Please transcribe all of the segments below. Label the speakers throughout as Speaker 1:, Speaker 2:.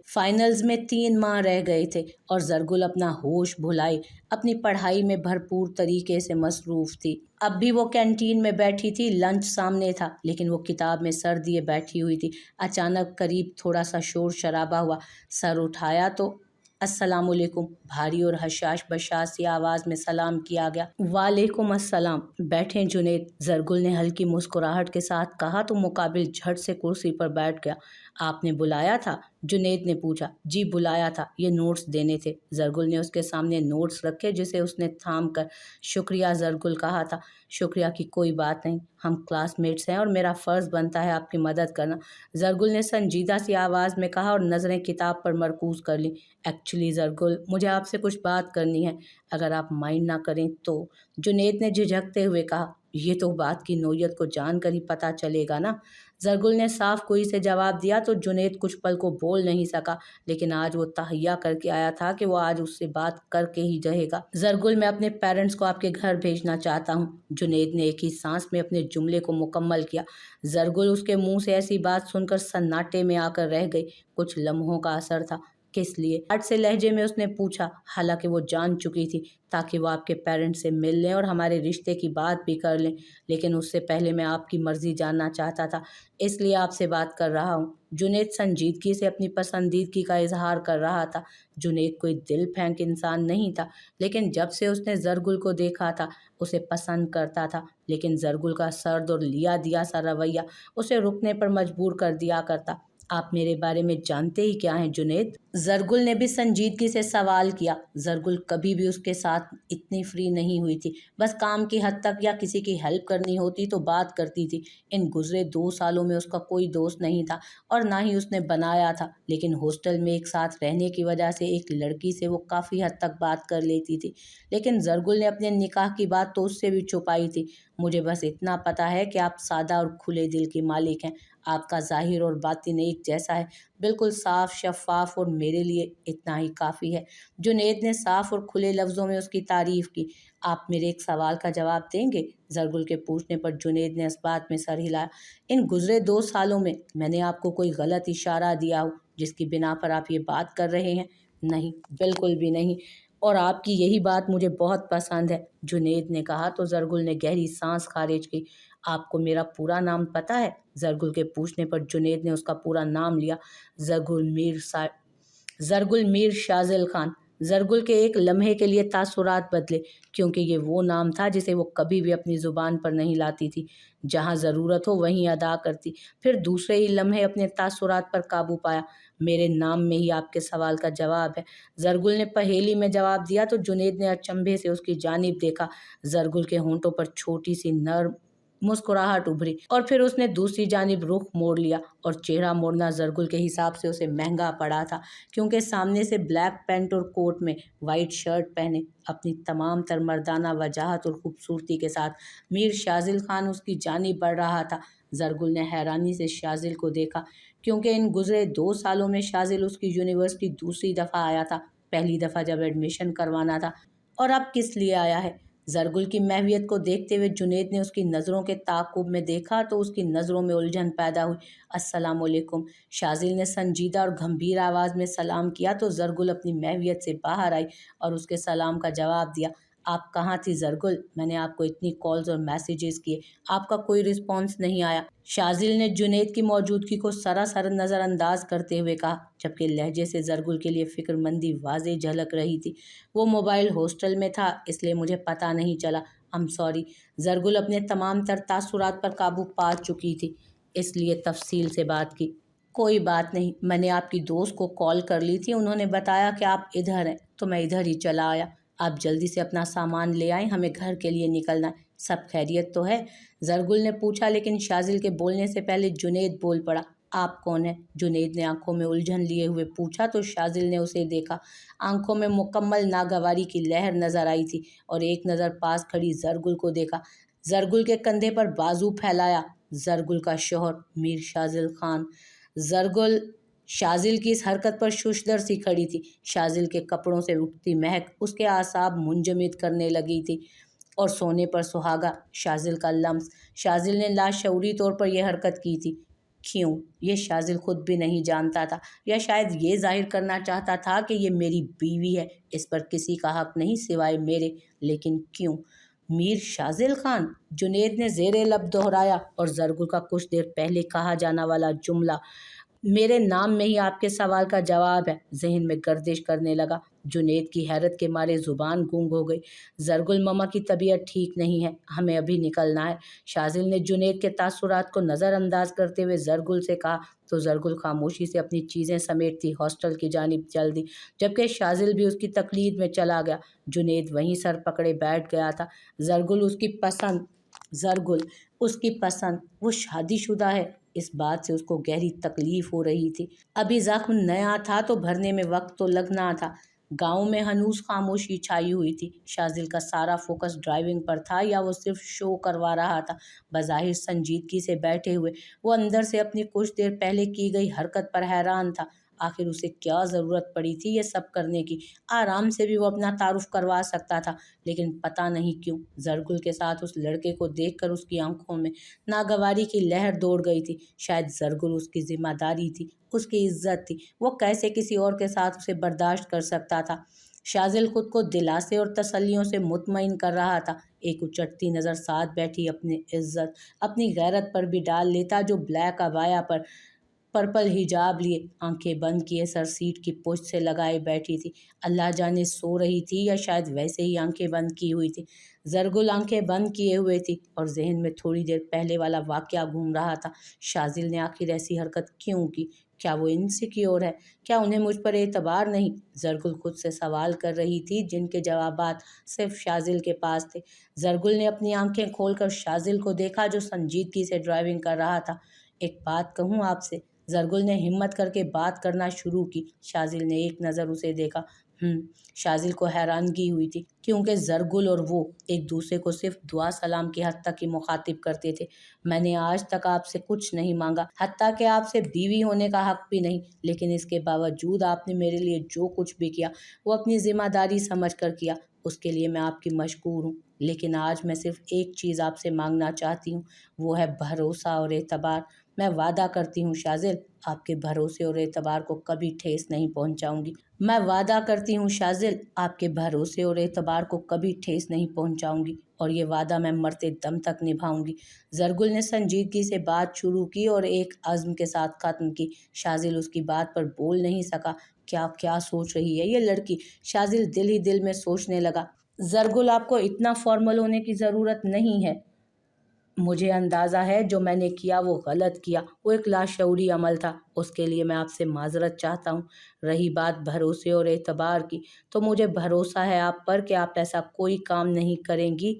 Speaker 1: Finals میں 3 ماہ رہ گئے تھے اور زرگل اپنا ہوش بھلائے اپنی پڑھائی میں بھرپور طریقے سے مصروف تھی۔ اب بھی وہ کینٹین میں بیٹھی تھی، لنچ سامنے تھا، لیکن وہ کتاب میں سر دیے بیٹھی ہوئی تھی۔ اچانک قریب تھوڑا سا شور شرابہ ہوا، سر اٹھایا تو السلام علیکم، بھاری اور حشاش بشاش سی آواز میں سلام کیا گیا۔ وعلیکم السلام، بیٹھیں جنید، زرگل نے ہلکی مسکراہٹ کے ساتھ کہا تو مقابل جھٹ سے کرسی پر بیٹھ گیا۔ آپ نے بلایا تھا؟ جنید نے پوچھا۔ جی بلایا تھا، یہ نوٹس دینے تھے۔ زرگل نے اس کے سامنے نوٹس رکھے جسے اس نے تھام کر شکریہ زرگل کہا تھا۔ شکریہ کی کوئی بات نہیں، ہم کلاس میٹس ہیں اور میرا فرض بنتا ہے آپ کی مدد کرنا، زرگل نے سنجیدہ سی آواز میں کہا اور نظریں کتاب پر مرکوز کر لیں۔ ایکچولی زرگل، مجھے آپ سے کچھ بات کرنی ہے، اگر آپ مائنڈ نہ کریں تو، جنید نے جھجکتے ہوئے کہا۔ یہ تو بات کی نوعیت کو جان کر ہی پتہ چلے گا نا، زرگل نے صاف گوئی سے جواب دیا تو جنید کچھ پل کو بول نہیں سکا، لیکن آج وہ تہیا کر کے آیا تھا کہ وہ آج اس سے بات کر کے ہی رہے گا۔ زرگل، میں اپنے پیرنٹس کو آپ کے گھر بھیجنا چاہتا ہوں، جنید نے ایک ہی سانس میں اپنے جملے کو مکمل کیا۔ زرگل اس کے منہ سے ایسی بات سن کر سناٹے میں آ کر رہ گئی۔ کچھ لمحوں کا اثر تھا۔ کس لیے؟ ہٹ سے لہجے میں اس نے پوچھا، حالانکہ وہ جان چکی تھی، تاکہ وہ آپ کے پیرنٹس سے مل لیں اور ہمارے رشتے کی بات بھی کر لیں، لیکن اس سے پہلے میں آپ کی مرضی جاننا چاہتا تھا، اس لیے آپ سے بات کر رہا ہوں۔ جنید سنجیدگی سے اپنی پسندیدگی کا اظہار کر رہا تھا۔ جنید کوئی دل پھینک انسان نہیں تھا، لیکن جب سے اس نے زرگل کو دیکھا تھا اسے پسند کرتا تھا، لیکن زرگل کا سرد اور لیا دیا سا رویہ اسے رکنے پر مجبور کر دیا کرتا۔ آپ میرے بارے میں جانتے ہی کیا ہیں جنید؟ زرگل نے بھی سنجیدگی سے سوال کیا۔ زرگل کبھی بھی اس کے ساتھ اتنی فری نہیں ہوئی تھی، بس کام کی حد تک یا کسی کی ہیلپ کرنی ہوتی تو بات کرتی تھی۔ ان گزرے 2 سالوں میں اس کا کوئی دوست نہیں تھا اور نہ ہی اس نے بنایا تھا، لیکن ہاسٹل میں ایک ساتھ رہنے کی وجہ سے ایک لڑکی سے وہ کافی حد تک بات کر لیتی تھی، لیکن زرگل نے اپنے نکاح کی بات تو اس سے بھی چھپائی تھی۔ مجھے بس اتنا پتا ہے کہ آپ سادہ اور کھلے دل کے مالک ہیں، آپ کا ظاہر اور باطن ایک جیسا ہے، بالکل صاف شفاف، اور میرے لیے اتنا ہی کافی ہے۔ جنید نے صاف اور کھلے لفظوں میں اس کی تعریف کی۔ آپ میرے ایک سوال کا جواب دیں گے؟ زرگل کے پوچھنے پر جنید نے اس بات میں سر ہلایا۔ ان گزرے 2 سالوں میں میں نے آپ کو کوئی غلط اشارہ دیا ہو جس کی بنا پر آپ یہ بات کر رہے ہیں؟ نہیں، بالکل بھی نہیں، اور آپ کی یہی بات مجھے بہت پسند ہے، جنید نے کہا تو زرگل نے گہری سانس خارج کی۔ آپ کو میرا پورا نام پتہ ہے؟ زرگل کے پوچھنے پر جنید نے اس کا پورا نام لیا۔ زرگل میر شاذل خان۔ زرگل کے ایک لمحے کے لیے تاثرات بدلے، کیونکہ یہ وہ نام تھا جسے وہ کبھی بھی اپنی زبان پر نہیں لاتی تھی، جہاں ضرورت ہو وہیں ادا کرتی۔ پھر دوسرے ہی لمحے اپنے تاثرات پر قابو پایا۔ میرے نام میں ہی آپ کے سوال کا جواب ہے، زرگل نے پہیلی میں جواب دیا تو جنید نے اچنبھے سے اس کی جانب دیکھا۔ زرگل کے ہونٹوں پر چھوٹی سی نرم مسکراہٹ ابھری اور پھر اس نے دوسری جانب رخ موڑ لیا، اور چہرہ موڑنا زرگل کے حساب سے اسے مہنگا پڑا تھا، کیونکہ سامنے سے بلیک پینٹ اور کوٹ میں وائٹ شرٹ پہنے اپنی تمام تر مردانہ وجاہت اور خوبصورتی کے ساتھ میر شاذل خان اس کی جانب بڑھ رہا تھا۔ زرگل نے حیرانی سے شاذل کو دیکھا، کیونکہ ان گزرے 2 سالوں میں شاذل اس کی یونیورسٹی دوسری دفعہ آیا تھا، پہلی دفعہ جب ایڈمیشن کروانا تھا، اور اب کس لیے آیا ہے؟ زرگل کی محویت کو دیکھتے ہوئے جنید نے اس کی نظروں کے تعاقب میں دیکھا تو اس کی نظروں میں الجھن پیدا ہوئی۔ السلام علیکم، شاذل نے سنجیدہ اور گھمبیر آواز میں سلام کیا تو زرگل اپنی محویت سے باہر آئی اور اس کے سلام کا جواب دیا۔ آپ کہاں تھی زرگل؟ میں نے آپ کو اتنی کالز اور میسیجز کیے، آپ کا کوئی رسپانس نہیں آیا، شاذل نے جنید کی موجودگی کو سراسر نظر انداز کرتے ہوئے کہا، جبکہ لہجے سے زرگل کے لیے فکر مندی واضح جھلک رہی تھی۔ وہ موبائل ہاسٹل میں تھا، اس لیے مجھے پتہ نہیں چلا، I'm sorry۔ زرگل اپنے تمام تر تاثرات پر قابو پا چکی تھی، اس لیے تفصیل سے بات کی۔ کوئی بات نہیں، میں نے آپ کی دوست کو کال کر لی تھی، انہوں نے بتایا کہ آپ ادھر ہیں تو میں ادھر ہی چلا آیا۔ آپ جلدی سے اپنا سامان لے آئیں، ہمیں گھر کے لیے نکلنا ہے۔ سب خیریت تو ہے؟ زرگل نے پوچھا، لیکن شاذل کے بولنے سے پہلے جنید بول پڑا۔ آپ کون ہیں؟ جنید نے آنکھوں میں الجھن لیے ہوئے پوچھا تو شاذل نے اسے دیکھا۔ آنکھوں میں مکمل ناگواری کی لہر نظر آئی تھی اور ایک نظر پاس کھڑی زرگل کو دیکھا۔ زرگل کے کندھے پر بازو پھیلایا۔ زرگل کا شوہر میر شاذل خان۔ زرگل شاذل کی اس حرکت پر ششدر سی کھڑی تھی۔ شاذل کے کپڑوں سے اٹھتی مہک اس کے اعصاب منجمد کرنے لگی تھی، اور سونے پر سہاگا، شاذل کا لمس۔ شاذل نے لاشعوری طور پر یہ حرکت کی تھی۔ क्यों? ये शाजिल खुद भी नहीं जानता था, या शायद ये जाहिर करना चाहता था कि ये मेरी बीवी है, इस पर किसी का हक नहीं सिवाय मेरे। लेकिन क्यों? मीर शाजिल खान, जुनेद ने ज़ेरे लब दोहराया, और ज़रगुल का कुछ देर पहले कहा जाना वाला जुमला मेरे नाम में ही आपके सवाल का जवाब है जहन में गर्दिश करने लगा। जुनेद की हैरत के मारे जुबान गूंग हो गई। जरगुल ममा की तबीयत ठीक नहीं है, हमें अभी निकलना है। शाजिल ने जुनेद के तासुरात को नज़रअंदाज करते हुए जरगुल से कहा, तो जरगुल खामोशी से अपनी चीज़ें समेटती हॉस्टल की जानिब चल दी, जबकि शाजिल भी उसकी तकलीद में चला गया। जुनेद वहीं सर पकड़े बैठ गया था। जरगुल उसकी पसंद जरगुल उसकी पसंद, वो शादीशुदा है, इस बात से उसको गहरी तकलीफ हो रही थी। अभी जख्म नया था तो भरने में वक्त तो लगना था। गांव में हनूस खामोशी छाई हुई थी। शाजिल का सारा फोकस ड्राइविंग पर था, या वो सिर्फ शो करवा रहा था। बज़ाहिर संजीदगी से बैठे हुए वो अंदर से अपनी कुछ देर पहले की गई हरकत पर हैरान था। आखिर उसे क्या ज़रूरत पड़ी थी ये सब करने की? आराम से भी वो अपना तारुफ करवा सकता था, लेकिन पता नहीं क्यों जरगुल के साथ उस लड़के को देखकर उसकी आंखों में नागवारी की लहर दौड़ गई थी। शायद जरगुल उसकी जिम्मेदारी थी, उसकी इज्जत थी, वो कैसे किसी और के साथ उसे बर्दाश्त कर सकता था। शाजिल खुद को दिलासे और तसल्लियों से मुतमईन कर रहा था। एक उचटती नज़र साथ बैठी अपनी इज्जत, अपनी गैरत पर भी डाल लेता, जो ब्लैक अबाया पर पर्पल हिजाब लिए, आंखें बंद किए सर सीट की पुश्त से लगाए बैठी थी। अल्लाह जाने सो रही थी या शायद वैसे ही आंखें बंद की हुई थी। जरगुल आंखें बंद किए हुए थी और जहन में थोड़ी देर पहले वाला वाकया घूम रहा था। शाजिल ने आखिर ऐसी हरकत क्यों की? क्या वो इनसिक्योर है? क्या उन्हें मुझ पर एतबार नहीं? जरगुल खुद से सवाल कर रही थी, जिनके जवाबात सिर्फ शाजिल के पास थे। जरगुल ने अपनी आंखें खोलकर शाजिल को देखा, जो संजीदगी से ड्राइविंग कर रहा था। एक बात कहूँ आपसे? जरगुल ने हिम्मत करके बात करना शुरू की। शाजिल ने एक नज़र उसे देखा। शाजिल को हैरानगी हुई थी, क्योंकि जरगुल और वो एक दूसरे को सिर्फ दुआ सलाम की हद तक ही मुखातिब करते थे। मैंने आज तक आपसे कुछ नहीं मांगा, हत्ता कि आपसे बीवी होने का हक भी नहीं, लेकिन इसके बावजूद आपने मेरे लिए जो कुछ भी किया वो अपनी जिम्मेदारी समझ कर किया, उसके लिए मैं आपकी मशकूर हूँ। लेकिन आज मैं सिर्फ एक चीज़ आपसे मांगना चाहती हूँ, वो है भरोसा और एतबार। मैं वादा करती हूँ शाजिल, आपके भरोसे और एतबार को कभी ठेस नहीं पहुँचाऊँगी। मैं वादा करती हूँ शाजिल, आपके भरोसे और एतबार को कभी ठेस नहीं पहुँचाऊँगी, और ये वादा मैं मरते दम तक निभाऊँगी। जरगुल ने संजीदगी से बात शुरू की और एक अज़्म के साथ ख़त्म की। शाजिल उसकी बात पर बोल नहीं सका। क्या क्या सोच रही है ये लड़की? शाजिल दिल ही दिल में सोचने लगा। जरगुल, आपको इतना फॉर्मल होने की ज़रूरत नहीं है। मुझे अंदाज़ा है जो मैंने किया वो गलत किया, वो एक लाशऊरी अमल था, उसके लिए मैं आपसे माजरत चाहता हूँ। रही बात भरोसे और एतबार की, तो मुझे भरोसा है आप पर कि आप ऐसा कोई काम नहीं करेंगी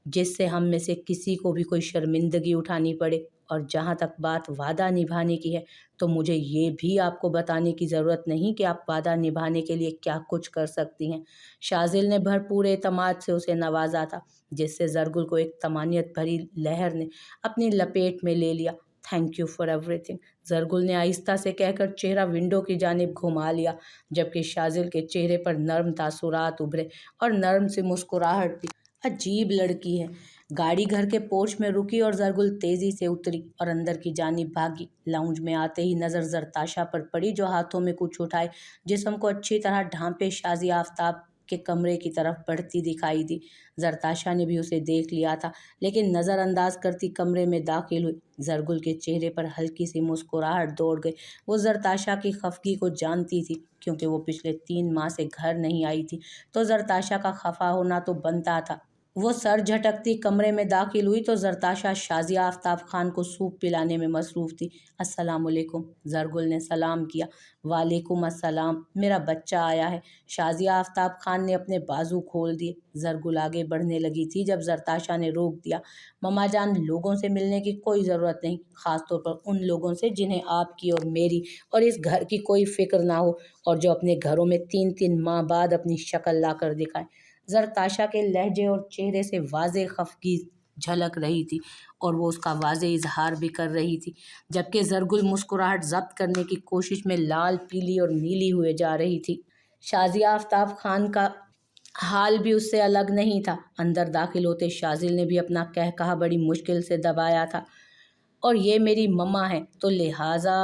Speaker 1: जिससे हम में से किसी को भी कोई शर्मिंदगी उठानी पड़े। और जहाँ तक बात वादा निभाने की है, तो मुझे ये भी आपको बताने की ज़रूरत नहीं कि आप वादा निभाने के लिए क्या कुछ कर सकती हैं। शाजिल ने भरपूर एतमाद से उसे नवाजा था, जिससे जरगुल को एक तमानियत भरी लहर ने अपनी लपेट में ले लिया। थैंक यू फॉर एवरीथिंग, जरगुल ने आहिस्ता से कहकर चेहरा विंडो की जानिब घुमा लिया, जबकि शाजिल के चेहरे पर नर्म तासुरात उभरे और नर्म सी मुस्कुराहट थी। अजीब लड़की है। गाड़ी घर के पोर्च में रुकी और जरगुल तेजी से उतरी और अंदर की जानिब भागी। लाउंज में आते ही नजर जरताशा पर पड़ी, जो हाथों में कुछ उठाए जिस्म को अच्छी तरह ढांपे शाजी आफ्ताब के कमरे की तरफ बढ़ती दिखाई दी। जरताशा ने भी उसे देख लिया था, लेकिन नज़रअंदाज करती कमरे में दाखिल हुई। जरगुल के चेहरे पर हल्की सी मुस्कुराहट दौड़ गई। वो जरताशा की खफगी को जानती थी, क्योंकि वो पिछले 3 माह से घर नहीं आई थी, तो जरताशा का खफा होना तो बनता था। वो सर झटकती कमरे में दाखिल हुई तो जरताशा शाजिया आफ्ताब खान को सूप पिलाने में मसरूफ़ थी। अस्सलामुअलैकुम, जरगुल ने सलाम किया। वालेकुम अस्सलाम, मेरा बच्चा आया है। शाजिया आफ्ताब खान ने अपने बाजू खोल दिए। जरगुल आगे बढ़ने लगी थी जब जरताशा ने रोक दिया। मम्मा जान, लोगों से मिलने की कोई ज़रूरत नहीं, ख़ास तौर पर उन लोगों से जिन्हें आपकी और मेरी और इस घर की कोई फ़िक्र ना हो, और जो अपने घरों में 3-3 माह बाद अपनी शक्ल ला कर दिखाएं। जरताशा के लहजे और चेहरे से वाज़े खफगी झलक रही थी, और वो उसका वाज़े इजहार भी कर रही थी, जबकि जरगुल मुस्कुराहट जब्त करने की कोशिश में लाल, पीली और नीली हुए जा रही थी। शाजिया आफ्ताब खान का हाल भी उससे अलग नहीं था। अंदर दाखिल होते शाजिल ने भी अपना कहकहा बड़ी मुश्किल से दबाया था, और ये मेरी मम्मा हैं तो लिहाजा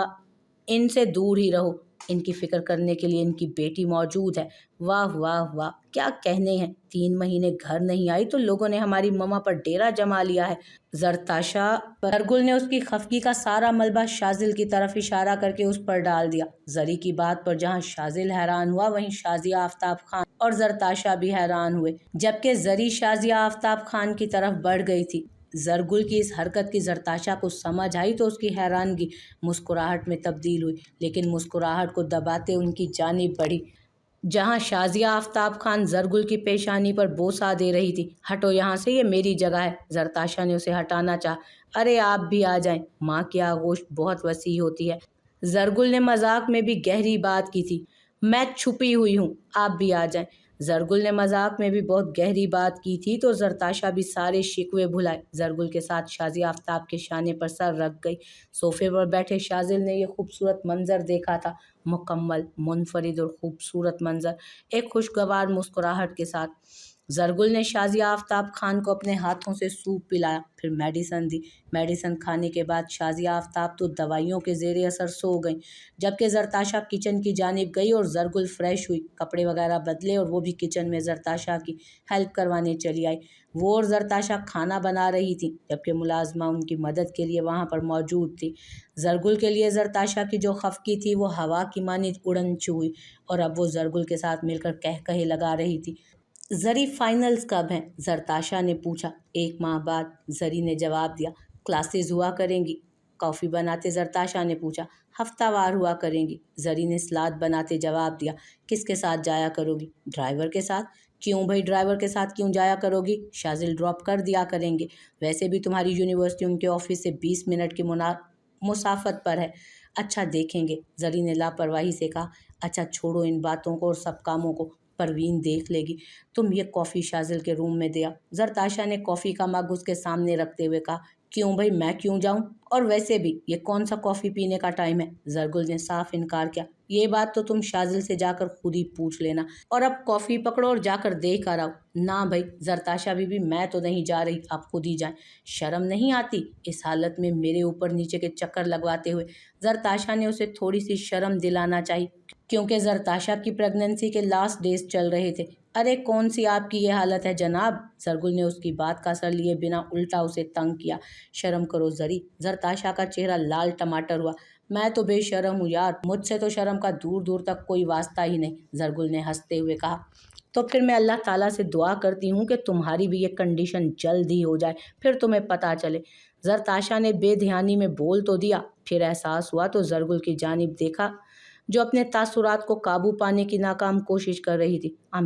Speaker 1: इनसे दूर ही रहो। इनकी फ़िक्र करने के लिए इनकी बेटी मौजूद है। वाह वाह वाह, क्या कहने हैं। 3 महीने घर नहीं आई तो लोगों ने हमारी मम्मा पर डेरा जमा लिया है। ज़रताशा बरगुल ने उसकी खफगी का सारा मलबा शाजिल की तरफ इशारा करके उस पर डाल दिया। जरी की बात पर जहाँ शाजिल हैरान हुआ वहीं शाजिया आफ्ताब खान और ज़रताशा भी हैरान हुए। जबकि जरी शाजिया आफ्ताब खान की तरफ बढ़ गई थी। जरगुल की इस हरकत की ज़रताशा को समझ आई तो उसकी हैरानगी मुस्कुराहट में तब्दील हुई, लेकिन मुस्कुराहट को दबाते उनकी जानिब बढ़ी जहाँ शाजिया आफ्ताब खान जरगुल की पेशानी पर बोसा दे रही थी। हटो यहाँ से, ये मेरी जगह है। ज़रताशा ने उसे हटाना चाहा। अरे आप भी आ जाएं, माँ की आगोश बहुत वसी होती है। जरगुल ने मजाक में भी गहरी बात की थी। मैं छुपी हुई हूँ, आप भी आ जाएं। जरगुल ने मजाक में भी बहुत गहरी बात की थी तो ज़रताशा भी सारे शिकवे भुलाए जरगुल के साथ शाजिया आफ्ताब के शाने पर सर रख गई। सोफे पर बैठे शाजिल ने यह खूबसूरत मंजर देखा था। मुकम्मल, मुनफरिद और खूबसूरत मंजर, एक खुशगवार मुस्कुराहट के साथ। जरगुल ने शाजिया आफ्ताब खान को अपने हाथों से सूप पिलाया, फिर मेडिसन दी। मेडिसन खाने के बाद शाजिया आफ्ताब तो दवाइयों के ज़ेरे असर सो गई, जबकि ज़रताशा किचन की जानिब गई और जरगुल फ्रेश हुई, कपड़े वगैरह बदले और वो भी किचन में ज़रताशा की हेल्प करवाने चली आई। वो और ज़रताशा खाना बना रही थी, जबकि मुलाजमा उनकी मदद के लिए वहाँ पर मौजूद थी। जरगुल के लिए ज़रताशा की जो खफकी थी वो हवा की मानिंद उड़न छू हुई और अब वो जरगुल के साथ मिलकर कह कहे लगा रही थी। जरी फाइनल्स कब हैं? ज़रताशा ने पूछा। 1 माह बाद, जरी ने जवाब दिया। क्लासेस हुआ करेंगी? कॉफ़ी बनाते ज़रताशा ने पूछा। हफ्तावार हुआ करेंगी, जरी ने सलाद बनाते जवाब दिया। किसके साथ जाया करोगी? ड्राइवर के साथ। क्यों भाई, ड्राइवर के साथ क्यों जाया करोगी? शाजिल ड्रॉप कर दिया करेंगे। वैसे भी तुम्हारी यूनिवर्सिटी उनके ऑफिस से 20 मिनट की मुसाफत पर है। अच्छा देखेंगे, जरी ने लापरवाही से कहा। अच्छा छोड़ो इन बातों को और सब कामों को, परवीन देख लेगी। तुम ये कॉफ़ी शाजिल के रूम में दिया। ज़रताशा ने कॉफ़ी का मग उसके सामने रखते हुए कहा। क्यों भाई, मैं क्यों जाऊं? और वैसे भी ये कौन सा कॉफ़ी पीने का टाइम है? जरगुल ने साफ इनकार किया। ये बात तो तुम शाजिल से जाकर खुद ही पूछ लेना। और अब कॉफ़ी पकड़ो और जाकर देख कर आओ। ना भाई ज़रताशा बीबी, मैं तो नहीं जा रही, आप खुद ही जाएं। शर्म नहीं आती इस हालत में मेरे ऊपर नीचे के चक्कर लगवाते हुए? ज़रताशा ने उसे थोड़ी सी शर्म दिलाना चाहिए, क्योंकि ज़रताशा की प्रेगनेंसी के लास्ट डेज चल रहे थे। अरे कौन सी आपकी ये हालत है जनाब? जरगुल ने उसकी बात का असर लिए बिना उल्टा उसे तंग किया। शर्म करो जरी। ज़रताशा का चेहरा लाल टमाटर हुआ। मैं तो बेशर्म हूँ यार, मुझसे तो शर्म का दूर दूर तक कोई वास्ता ही नहीं, जरगुल ने हंसते हुए कहा। तो फिर मैं अल्लाह ताला से दुआ करती हूँ कि तुम्हारी भी ये कंडीशन जल्द ही हो जाए, फिर तुम्हें पता चले। ज़रताशा ने बेध्यानी में बोल तो दिया, फिर एहसास हुआ तो जरगुल की जानिब देखा जो अपने तासुरात को काबू पाने की नाकाम कोशिश कर रही थी। आई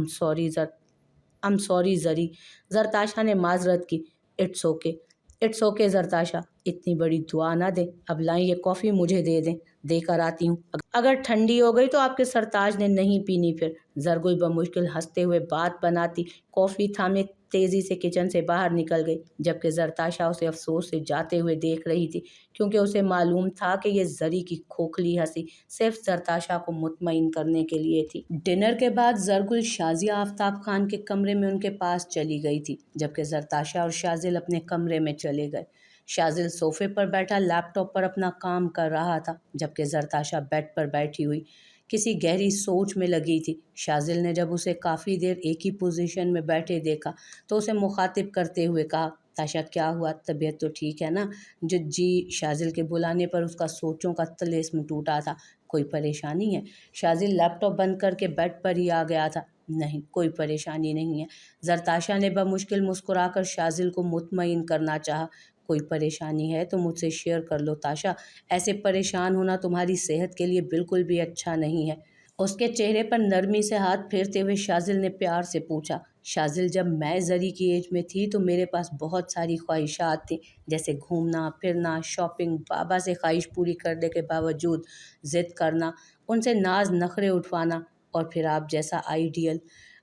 Speaker 1: एम सॉरी जरी, ज़रताशा ने माजरत की। इट्स ओके, इट्स ओके ज़रताशा, इतनी बड़ी दुआ ना दें। अब लाएं ये कॉफ़ी मुझे दे दें, देकर आती हूँ। अगर ठंडी हो गई तो आपके सरताज ने नहीं पीनी फिर। जरगुल बमुश्किल हंसते हुए बात बनाती कॉफ़ी थामे तेज़ी से किचन से बाहर निकल गई, जबकि ज़रताशा उसे अफसोस से जाते हुए देख रही थी, क्योंकि उसे मालूम था कि ये जरी की खोखली हंसी सिर्फ ज़रताशा को मुतमईन करने के लिए थी। डिनर के बाद जरगुल शाजिया आफ्ताब खान के कमरे में उनके पास चली गई थी, जबकि ज़रताशा और शाजिल अपने कमरे में चले गए। शाजिल सोफे पर बैठा लैपटॉप पर अपना काम कर रहा था, जबकि ज़रताशा बेड पर बैठी हुई किसी गहरी सोच में लगी थी। शाजिल ने जब उसे काफ़ी देर एक ही पोजीशन में बैठे देखा तो उसे मुखातिब करते हुए कहा। ताशा, क्या हुआ, तबीयत तो ठीक है ना? जो जी, शाजिल के बुलाने पर उसका सोचों का तिलिस्म टूटा था। कोई परेशानी है? शाजिल लैपटॉप बंद करके बेड पर ही आ गया था। नहीं, कोई परेशानी नहीं है। ज़रताशा ने बमुश्किल मुस्कुराकर शाजिल को मुतमईन करना चाहा। कोई परेशानी है तो मुझसे शेयर कर लो ताशा, ऐसे परेशान होना तुम्हारी सेहत के लिए बिल्कुल भी अच्छा नहीं है। उसके चेहरे पर नरमी से हाथ फेरते हुए शाजिल ने प्यार से पूछा। शाजिल, जब मैं जरी की एज में थी तो मेरे पास बहुत सारी ख्वाहिशात थी, जैसे घूमना फिरना, शॉपिंग, बाबा से ख्वाहिश पूरी करने के बावजूद ज़िद करना, उनसे नाज नखरे उठवाना, और फिर आप जैसा आइडियल।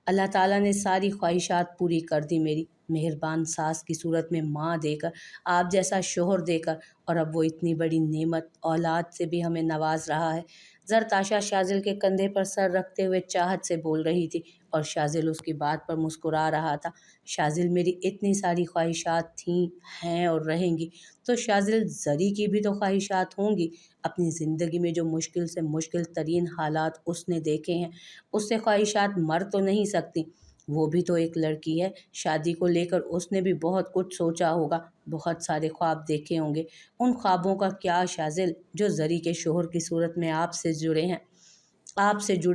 Speaker 1: अल्लाह ताला ने सारी ख्वाहिशात पूरी कर दी मेरी, मेहरबान सास की सूरत में माँ देकर, आप जैसा शोहर देकर, और अब वो इतनी बड़ी नेमत औलाद से भी हमें नवाज रहा है। जरताशा शाजिल के कंधे पर सर रखते हुए चाहत से बोल रही थी और शाजिल उसकी बात पर मुस्कुरा रहा था। शाजिल, मेरी इतनी सारी ख्वाहिशात थीं, हैं और रहेंगी, तो शाजिल ज़री की भी तो ख्वाहिशात होंगी। अपनी ज़िंदगी में जो मुश्किल से मुश्किल तरीन हालात उसने देखे हैं, उससे ख्वाहिशात मर तो नहीं सकती। वो भी तो एक लड़की है। शादी को लेकर उसने भी बहुत कुछ सोचा होगा, बहुत सारे ख्वाब देखे होंगे। उन ख्वाबों का क्या शाजिल, जो ज़री के शोहर की सूरत में आपसे जुड़े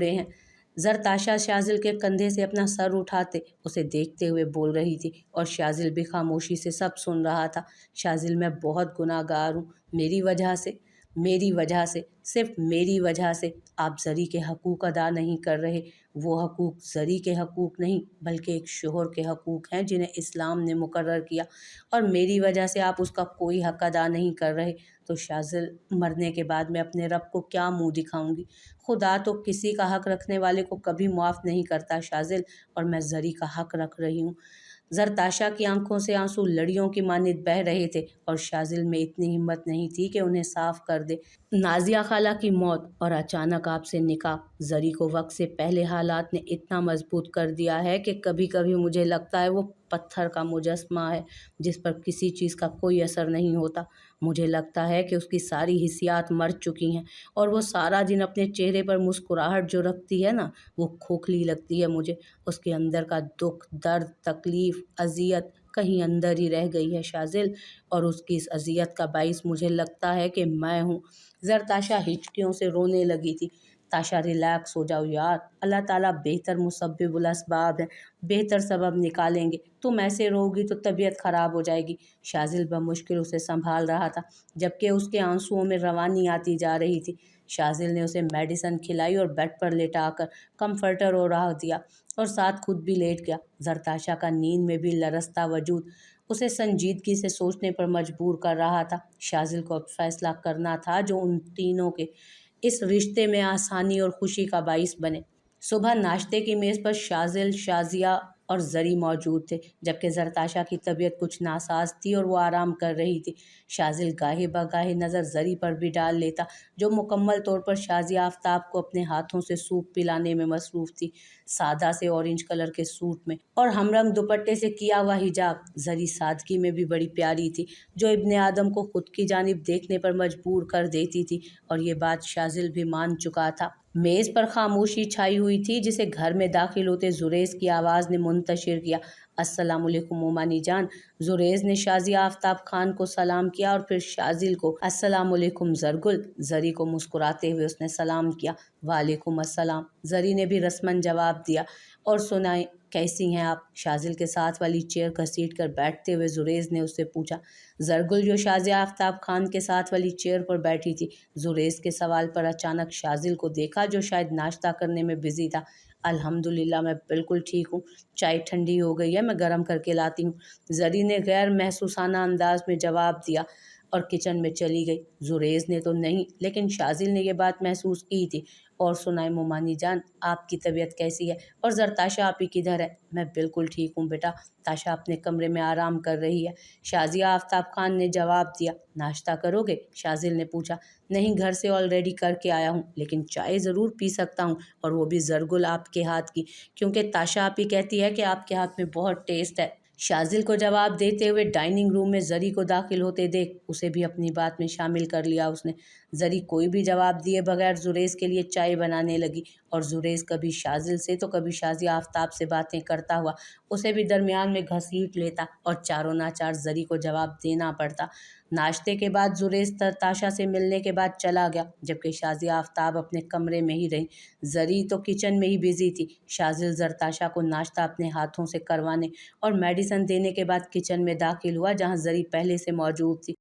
Speaker 1: हैं। ज़रताशा शाजिल के कंधे से अपना सर उठाते उसे देखते हुए बोल रही थी और शाजिल भी खामोशी से सब सुन रहा था। शाजिल, मैं बहुत गुनाहगार हूँ। मेरी वजह से, सिर्फ मेरी वजह से आप ज़री के हकूक़ अदा नहीं कर रहे। वो हकूक़ ज़री के हकूक़ नहीं, बल्कि एक शोहर के हकूक़ हैं जिन्हें इस्लाम ने मुकर्रर किया, और मेरी वजह से आप उसका कोई हक़ अदा नहीं कर रहे। तो शाजिल, मरने के बाद मैं अपने रब को क्या मुँह दिखाऊंगी? खुदा तो किसी का हक़ रखने वाले को कभी माफ़ नहीं करता शाजिल, और मैं ज़री का हक़ रख रही हूँ। ज़रताशा की आंखों से आंसू लड़ियों की मानित बह रहे थे और शाजिल में इतनी हिम्मत नहीं थी कि उन्हें साफ कर दे। नाजिया खाला की मौत और अचानक आपसे निकाह ज़री को वक्त से पहले हालात ने इतना मजबूत कर दिया है कि कभी कभी मुझे लगता है वो पत्थर का मुजस्मा है जिस पर किसी चीज़ का कोई असर नहीं होता। मुझे लगता है कि उसकी सारी हिस्सियात मर चुकी हैं और वो सारा दिन अपने चेहरे पर मुस्कुराहट जो रखती है ना, वो खोखली लगती है मुझे। उसके अंदर का दुख, दर्द, तकलीफ़, अज़ियत कहीं अंदर ही रह गई है शाजिल, और उसकी इस अज़ियत का बाइस मुझे लगता है कि मैं हूँ। ज़रताशा हिचकियों से रोने लगी थी। ताशा, रिलैक्स हो जाओ यार, अल्लाह ताला बेहतर मुसब्बिबुल असबाब है, बेहतर सबब निकालेंगे। तुम ऐसे रोगी तो तबीयत ख़राब हो जाएगी। शाजिल बमुश्किल उसे संभाल रहा था, जबकि उसके आंसुओं में रवानी आती जा रही थी। शाजिल ने उसे मेडिसन खिलाई और बेड पर लेटाकर कम्फर्टर ओढ़ा दिया और साथ खुद भी लेट गया। जरताशा का नींद में भी लरसता वजूद उसे संजीदगी से सोचने पर मजबूर कर रहा था। शाजिल को अब फैसला करना था जो उन तीनों के इस रिश्ते में आसानी और खुशी का बाइस बने। सुबह नाश्ते की मेज़ पर शाजिल, शाजिया और ज़री मौजूद थे, जबकि ज़रताशा की तबीयत कुछ नासाज थी और वो आराम कर रही थी। शाजिल गाहे बगाहे नज़र ज़री पर भी डाल लेता, जो मुकम्मल तौर पर शाजिया आफ्ताब को अपने हाथों से सूप पिलाने में मसरूफ़ थी। सादा से ऑरेंज कलर के सूट में और हमरंग दुपट्टे से किया हुआ हिजाब ज़री सादगी में भी बड़ी प्यारी थी, जो इब्ने आदम को खुद की जानिब देखने पर मजबूर कर देती थी, और ये बात शाजिल भी मान चुका था। मेज़ पर खामोशी छाई हुई थी, जिसे घर में दाखिल होते जुरेज की आवाज़ ने मुंतशिर किया। अस्सलाम वालेकुम मोमानी जान। जुरेज ने शाजिया आफ्ताब खान को सलाम किया और फिर शाजिल को। अस्सलाम वालेकुम ज़रगुल। ज़री को मुस्कुराते हुए उसने सलाम किया। वालेकुम अस्सलाम। ज़री ने भी रस्मन जवाब दिया। और सुनाएं, कैसी हैं आप? शाजिल के साथ वाली चेयर घसीट कर बैठते हुए जुरेज ने उससे पूछा। ज़रगुल, जो शाजिया आफ्ताब खान के साथ वाली चेयर पर बैठी थी, जुरेज के सवाल पर अचानक शाजिल को देखा, जो शायद नाश्ता करने में बिजी था। अल्हम्दुलिल्लाह, मैं बिल्कुल ठीक हूँ। चाय ठंडी हो गई है, मैं गर्म करके लाती हूँ। ज़री ने गैर महसूसाना अंदाज में जवाब दिया और किचन में चली गई। जुरेज ने तो नहीं, लेकिन शाजिल ने यह बात महसूस की थी। और सुनाए मोमानी जान, आपकी तबीयत कैसी है? और ज़रताशा आपी किधर है? मैं बिल्कुल ठीक हूँ बेटा, ताशा अपने कमरे में आराम कर रही है, शाजिया आफ्ताब खान ने जवाब दिया। नाश्ता करोगे? शाजिल ने पूछा। नहीं, घर से ऑलरेडी करके आया हूँ, लेकिन चाय ज़रूर पी सकता हूँ, और वो भी ज़रगुल आपके हाथ की, क्योंकि ताशा आपी कहती है कि आपके हाथ में बहुत टेस्ट है। शाजिल को जवाब देते हुए डाइनिंग रूम में ज़री को दाखिल होते देख उसे भी अपनी बात में शामिल कर लिया उसने। ज़री कोई भी जवाब दिए बगैर जुरेज के लिए चाय बनाने लगी, और जुरेज कभी शाजिल से तो कभी शाजिया आफ्ताब से बातें करता हुआ उसे भी दरमियान में घसीट लेता और चारों नाचार ज़री को जवाब देना पड़ता। नाश्ते के बाद जुरेज ताशा से मिलने के बाद चला गया, जबकि शाजिया आफ्ताब अपने कमरे में ही रही। ज़री तो किचन में ही बिजी थी। शाजिल ज़रताशा को नाश्ता अपने हाथों से करवाने और मेडिसन देने के बाद किचन में दाखिल हुआ, जहाँ ज़री पहले से मौजूद थी।